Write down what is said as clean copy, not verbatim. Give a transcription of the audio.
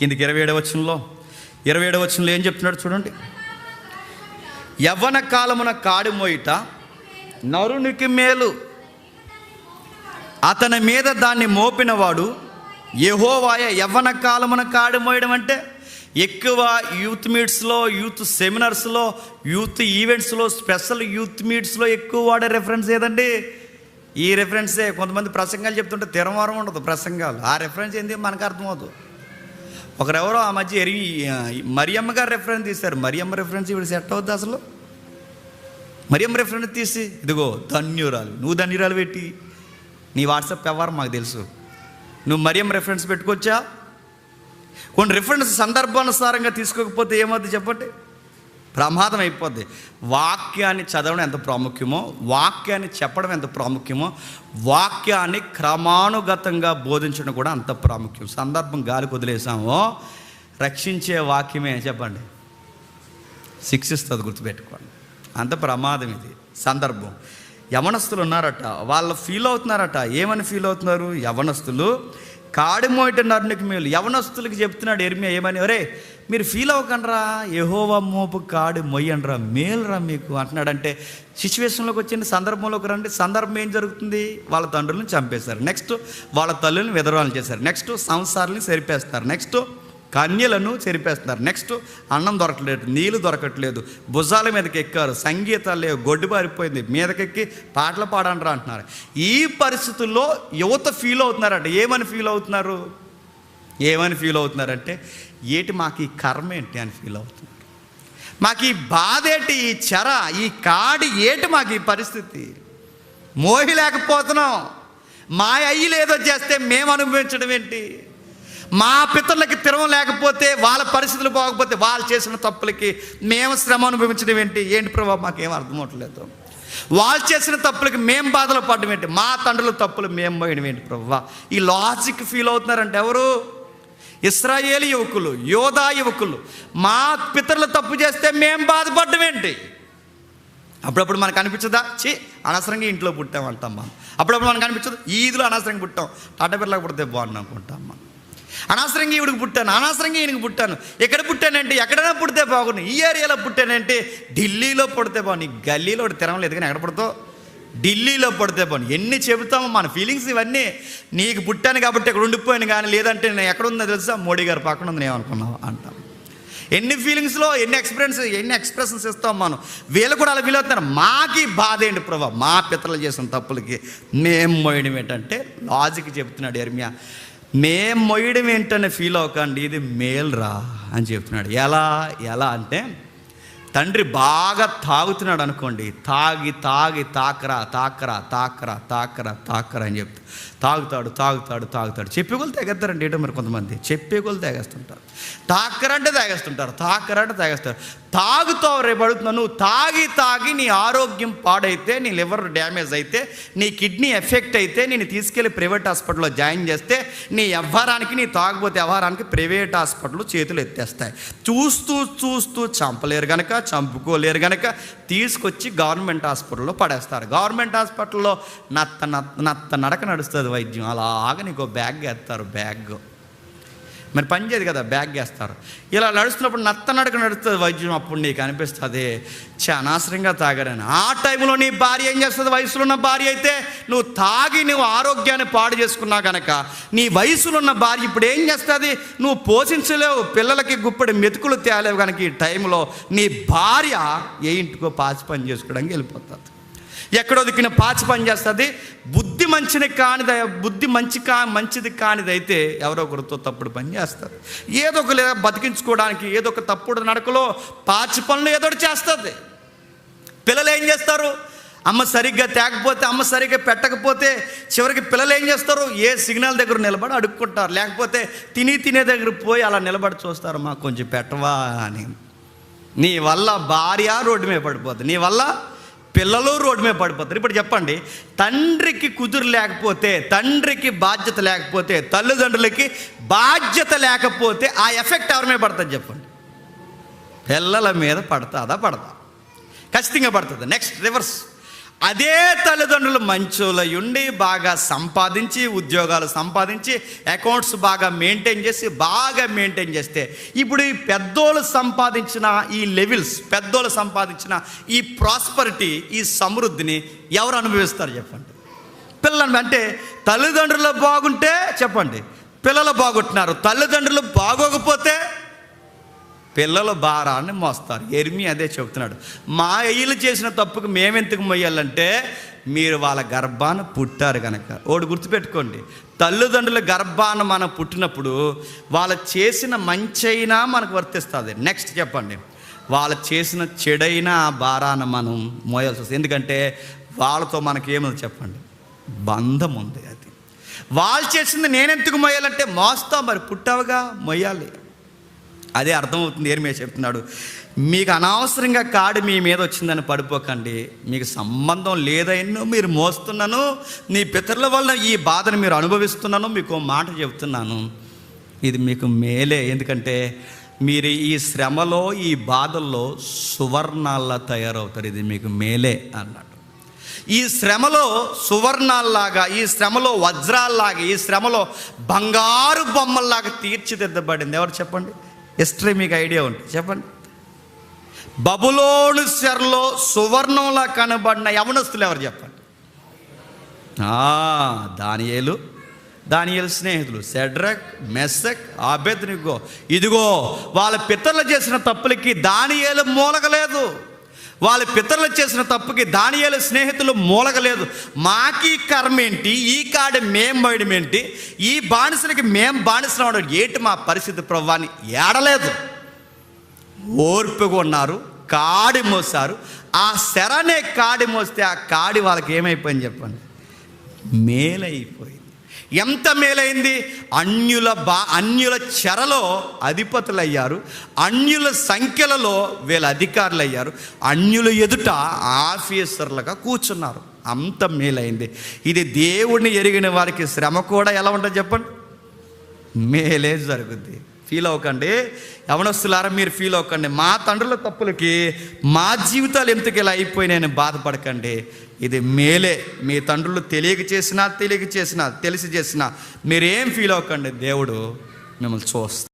కిందికి 27వ వచనంలో ఏం చెప్తున్నాడు చూడండి. యవ్వన కాలమున కాడి మోయిట నరునికి మేలు, అతని మీద దాన్ని మోపినవాడు యెహోవాయే. యవ్వన కాలమున కాడి మోయడం అంటే ఎక్కువ యూత్ మీట్స్లో, యూత్ సెమినార్స్లో, యూత్ ఈవెంట్స్లో, స్పెషల్ యూత్ మీట్స్లో ఎక్కువ వాడే రెఫరెన్స్ ఏదండి? ఈ రెఫరెన్సే. కొంతమంది ప్రసంగాలు చెప్తుంటే తిరమారం ఉండదు ప్రసంగాలు. ఆ రెఫరెన్స్ ఏంది మనకు అర్థమవుతుంది. ఒకరెవరో ఆ మధ్య మరియమ్మ గారు రెఫరెన్స్ తీశారు. మరియమ్మ రెఫరెన్స్ ఇప్పుడు సెట్ అవుద్ది అసలు? మరియమ్మ రెఫరెన్స్ తీసి ఇదిగో ధన్యురాలు, నువ్వు ధన్యురాలు పెట్టి నీ వాట్సాప్ వ్యవహారం మాకు తెలుసు. నువ్వు మరియమ్మ రెఫరెన్స్ పెట్టుకోవచ్చా? కొన్ని రెఫరెన్స్ సందర్భానుసారంగా తీసుకోకపోతే ఏమవుతుంది చెప్పండి? ప్రమాదం అయిపోద్ది. వాక్యాన్ని చదవడం ఎంత ప్రాముఖ్యమో, వాక్యాన్ని చెప్పడం ఎంత ప్రాముఖ్యమో, వాక్యాన్ని క్రమానుగతంగా బోధించడం కూడా అంత ప్రాముఖ్యం. సందర్భం గాలికి వదిలేసామో రక్షించే వాక్యమే చెప్పండి శిక్షిస్తుంది, గుర్తుపెట్టుకోండి. అంత ప్రమాదం ఇది సందర్భం. యవనస్తులు ఉన్నారట, వాళ్ళు ఫీల్ అవుతున్నారట. ఏమని ఫీల్ అవుతున్నారు? యవనస్తులు కాడి మోయట నరునికి మేలు. యవనస్తులకి చెప్తున్నాడు యెర్మీయా ఏమని? ఒరే మీరు ఫీల్ అవ్వకండ్రా, యెహోవా మోపు కాడి మొయ్యండ్రా, మేలురా మీకు అంటున్నాడంటే సిచ్యువేషన్లోకి వచ్చింది, సందర్భంలోకి రండి. సందర్భం ఏం జరుగుతుంది? వాళ్ళ తండ్రులను చంపేశారు, నెక్స్ట్ వాళ్ళ తల్లులను విధవరాలు చేశారు, నెక్స్ట్ సంసారాలను చెరిపేస్తారు, నెక్స్ట్ కన్యలను చెరిపేస్తున్నారు, నెక్స్ట్ అన్నం దొరకట్లేదు, నీళ్ళు దొరకట్లేదు, భుజాల మీదకి ఎక్కారు, సంగీతాలు లేవు, గొడ్డు పారిపోయింది, మీదకెక్కి పాటలు పాడండ్రా అంటున్నారు. ఈ పరిస్థితుల్లో యువత ఫీల్ అవుతున్నారంట. ఏమని ఫీల్ అవుతున్నారంటే ఏటి మాకు ఈ కర్మ ఏంటి అని ఫీల్ అవుతున్నారు. మాకు ఈ బాధ ఏంటి, ఈ చెర, ఈ కాడి ఏటి, మాకు ఈ పరిస్థితి మోయలేకపోతున్నాం. మా అయ్యలు ఏదో చేస్తే మేము అనుభవించడం ఏంటి? మా పితరులకి తిరగం లేకపోతే, వాళ్ళ పరిస్థితులు బాగపోతే వాళ్ళు చేసిన తప్పులకి మేము శ్రమ అనుభవించడం ఏంటి? ఏంటి ప్రభావ మాకేం అర్థమవట్లేదు. వాళ్ళు చేసిన తప్పులకి మేము బాధలు పడడం ఏంటి? మా తండ్రుల తప్పులు మేము పోయడం ఏంటి ప్రభావ? ఈ లాజిక్ ఫీల్ అవుతున్నారంటే ఎవరు? ఇశ్రాయేలు యువకులు, యోధా యువకులు. మా పితరులు తప్పు చేస్తే మేము బాధపడడం ఏంటి? అప్పుడప్పుడు మనకు అనిపించదా, అనవసరంగా ఇంట్లో పుట్టామంటాం మనం. అప్పుడప్పుడు మనకు అనిపించదు, ఈదులో అనవసరంగా పుట్టాం, టాటాపిల్లకి పుడితే బాగున్నాం అనుకుంటాం మనం. అనవసరంగా ఈవిడికి పుట్టాను, అనవసరంగా ఈయనకి పుట్టాను. ఎక్కడ పుట్టానంటే ఎక్కడైనా పుడితే బాగుండు, ఈ ఏరియాలో పుట్టానంటే ఢిల్లీలో పుడితే బాగుంది. గల్లీలో తిరగలేదు కానీ ఎక్కడ పుడతావు? ఢిల్లీలో పుడితే బాగుంది. ఎన్ని చెబుతామో మన ఫీలింగ్స్ ఇవన్నీ. నీకు పుట్టాను కాబట్టి ఇక్కడ ఉండిపోయాను, కానీ లేదంటే నేను ఎక్కడుందో తెలుసా, మోడీ గారు పక్కన ఉంది ఏమనుకున్నావు అంటాం. ఎన్ని ఫీలింగ్స్లో ఎన్ని ఎక్స్ప్రెషన్స్ ఇస్తాం మనం. వీళ్ళు కూడా అలా ఫీల్ అవుతున్నారు. మాకి బాధ ఏంటి ప్రభా? మా పితరులు చేసిన తప్పులకి మేము మోయడం ఏంటంటే లాజిక్ చెప్తున్నాడు యెర్మీయా. మేము మొయ్యడం ఏంటనే ఫీల్ అవ్వకండి, ఇది మేల్రా అని చెప్తున్నాడు. ఎలా అంటే తండ్రి బాగా తాగుతున్నాడు అనుకోండి, తాగి తాకరా అని చెప్తా తాగుతాడు. చెప్పేగోళ్ళు తాగేస్తారండి. ఏంటో మరి కొంతమంది చెప్పేగోళ్ళు తాగేస్తుంటారు. తాకరంటే తాగేస్తారు. తాగుతావు రేపు అడుగుతున్నావు. నువ్వు తాగి నీ ఆరోగ్యం పాడైతే, నీ లివర్ డ్యామేజ్ అయితే, నీ కిడ్నీ ఎఫెక్ట్ అయితే, నేను తీసుకెళ్ళి ప్రైవేట్ హాస్పిటల్లో జాయిన్ చేస్తే, నీ వ్యవహారానికి, నీ తాగుబోతే వ్యవహారానికి ప్రైవేట్ హాస్పిటల్ చేతులు ఎత్తేస్తాయి. చూస్తూ చంపలేరు గనక, చంపుకోలేరు గనక తీసుకొచ్చి గవర్నమెంట్ హాస్పిటల్లో పడేస్తారు. గవర్నమెంట్ హాస్పిటల్లో నత్త నడక నడుస్తుంది వైద్యం. అలాగా నీకు బ్యాగ్ వేస్తారు. బ్యాగ్ మరి పని చేయదు కదా, బ్యాగ్ వేస్తారు. ఇలా నడుస్తున్నప్పుడు నడక నడుస్తుంది వైద్యం. అప్పుడు నీకు అనిపిస్తుంది అనవసరంగా తాగాడని. ఆ టైంలో నీ భార్య ఏం చేస్తుంది? వయసులో ఉన్న భార్య అయితే నువ్వు తాగి నువ్వు ఆరోగ్యాన్ని పాడు చేసుకున్నా కనుక నీ వయసులో ఉన్న భార్య ఇప్పుడు ఏం చేస్తుంది? నువ్వు పోషించలేవు, పిల్లలకి గుప్పడి మెతుకులు తేలేవు కనుక ఈ టైంలో నీ భార్య ఏ ఇంటికో పాచి పని చేసుకోవడానికి వెళ్ళిపోతుంది. ఎక్కడో దిక్కిన పాచి పని చేస్తుంది. బుద్ధి మంచిది కానిదైతే ఎవరో ఒకరితో తప్పుడు పని చేస్తారు. ఏదో ఒక లేదా బతికించుకోవడానికి ఏదో ఒక తప్పుడు నడకలో పాచి పనులు ఏదో చేస్తుంది. పిల్లలు ఏం చేస్తారు? అమ్మ సరిగ్గా తేకపోతే, అమ్మ సరిగ్గా పెట్టకపోతే చివరికి పిల్లలు ఏం చేస్తారు? ఏ సిగ్నల్ దగ్గర నిలబడి అడుక్కుంటారు, లేకపోతే తినే దగ్గర పోయి అలా నిలబడి చూస్తారు, మాకు కొంచెం పెట్టవా అని. నీ వల్ల భార్య రోడ్డు మీద పడిపోతుంది, నీ వల్ల పిల్లలు రోడ్డు మీద పడిపోతారు. ఇప్పుడు చెప్పండి, తండ్రికి కుదురు లేకపోతే, తండ్రికి బాధ్యత లేకపోతే, తల్లిదండ్రులకి బాధ్యత లేకపోతే ఆ ఎఫెక్ట్ ఎవరి మీద పడుతుంది చెప్పండి? పిల్లల మీద పడతా ఖచ్చితంగా పడుతుంది. Next reverse. అదే తల్లిదండ్రులు మంచోళ్ళై ఉండి బాగా సంపాదించి, ఉద్యోగాలు సంపాదించి, అకౌంట్స్ బాగా మెయింటైన్ చేస్తే ఇప్పుడు ఈ పెద్దోళ్ళు సంపాదించిన ఈ లెవెల్స్, పెద్దోళ్ళు సంపాదించిన ఈ ప్రాస్పరిటీ, ఈ సమృద్ధిని ఎవరు అనుభవిస్తారు చెప్పండి? పిల్లలు. అంటే తల్లిదండ్రులు బాగుంటే చెప్పండి పిల్లలు బాగుంటున్నారు, తల్లిదండ్రులు బాగోకపోతే పిల్లల భారాన్ని మోస్తారు. ఎర్మి అదే చెబుతున్నాడు. మా అయ్యలు చేసిన తప్పుకు మేమెందుకు మొయ్యాలంటే మీరు వాళ్ళ గర్భాన పుట్టారు కనుక. ఒకటి గుర్తుపెట్టుకోండి, తల్లిదండ్రుల గర్భాన మనం పుట్టినప్పుడు వాళ్ళు చేసిన మంచైనా మనకు వర్తిస్తుంది. నెక్స్ట్ చెప్పండి, వాళ్ళు చేసిన చెడైనా ఆ భారాన్ని మనం మోయాల్సి వస్తుంది. ఎందుకంటే వాళ్ళతో మనకేముంది చెప్పండి? బంధం ఉంది. అది వాళ్ళు చేసింది నేనెందుకు మొయ్యాలంటే మోస్తాం, మరి పుట్టావుగా మొయ్యాలి. అదే అర్థమవుతుంది. ఏర్మే చెప్తున్నాడు, మీకు అనవసరంగా కాడి మీ మీద వచ్చిందని పడిపోకండి. మీకు సంబంధం లేదైనా మీరు మోస్తున్నాను, నీ పితరుల వల్ల ఈ బాధను మీరు అనుభవిస్తున్నాను. మీకు మాట చెప్తున్నాను, ఇది మీకు మేలే. ఎందుకంటే మీరు ఈ శ్రమలో, ఈ బాధల్లో సువర్ణాల్లా తయారవుతారు. ఇది మీకు మేలే అన్నాడు. ఈ శ్రమలో సువర్ణాల్లాగా, ఈ శ్రమలో వజ్రాల్లాగా, ఈ శ్రమలో బంగారు బొమ్మల్లాగా తీర్చిదిద్దబడింది. ఎవరు చెప్పండి? హిస్టరీ మీకు ఐడియా ఉంటుంది చెప్పండి. బబులోను చెరలో సువర్ణంలా కనబడిన యవనస్తులు ఎవరు చెప్పండి? దానియేలు స్నేహితులు షడ్రక్, మెషక్, అబేద్నెగో. ఇదిగో వాళ్ళ పితరులు చేసిన తప్పులకి దానియేలు మూలగలేదు. వాళ్ళ పితరులు చేసిన తప్పుకి దానియేలు స్నేహితులు మూలగలేదు. మాకీ కర్మేంటి, ఈ కాడి మేం మోయడం ఏంటి, ఈ బానిసలకి మేం బానిసలు ఏంటి మా పరిస్థితి ప్రభువాని ఏడలేదు. ఓర్పుగా ఉన్నారు, కాడి మోసారు. ఆ శరనే కాడి మోస్తే ఆ కాడి వాళ్ళకి ఏమైపోయింది చెప్పండి? మేలైపోయింది. ఎంత మేలైంది? అన్యుల చెరలో అధిపతులు అయ్యారు, అన్యుల సంఖ్యలలో వీళ్ళ అధికారులు అయ్యారు, అన్యుల ఎదుట ఆఫీసర్లుగా కూర్చున్నారు. అంత మేలైంది. ఇది దేవుడిని ఎరిగిన వారికి శ్రమ కూడా ఎలా ఉంటుంది చెప్పండి? మేలే జరుగుద్ది. ఫీల్ అవ్వకండి యవనస్తులారా, మీరు ఫీల్ అవ్వకండి. మా తండ్రుల తప్పులకి మా జీవితాలు ఎందుకు ఇలా అయిపోయినాయని బాధపడకండి. ఇది మేలే. మీ తండ్రులు తెలిసి చేసినా తెలిసి చేసినా మీరేం ఫీల్ అవ్వకండి. దేవుడు మిమ్మల్ని చూస్తారు.